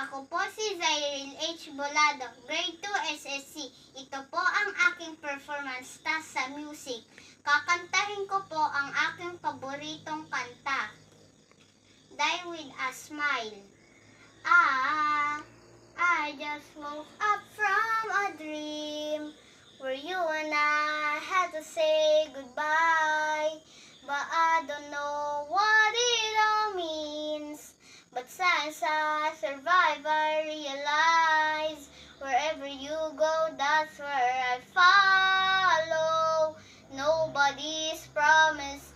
Ako po si Zyril H. Bolado, Grade 2 SSC. Ito po ang aking performance task sa music. Kakantahin ko po ang aking paboritong kanta, Die With a Smile. I just woke up from a dream where you and I had to say goodbye. But I don't know what it all means. But since I survive, I realize wherever you go, that's where I follow. Nobody's promised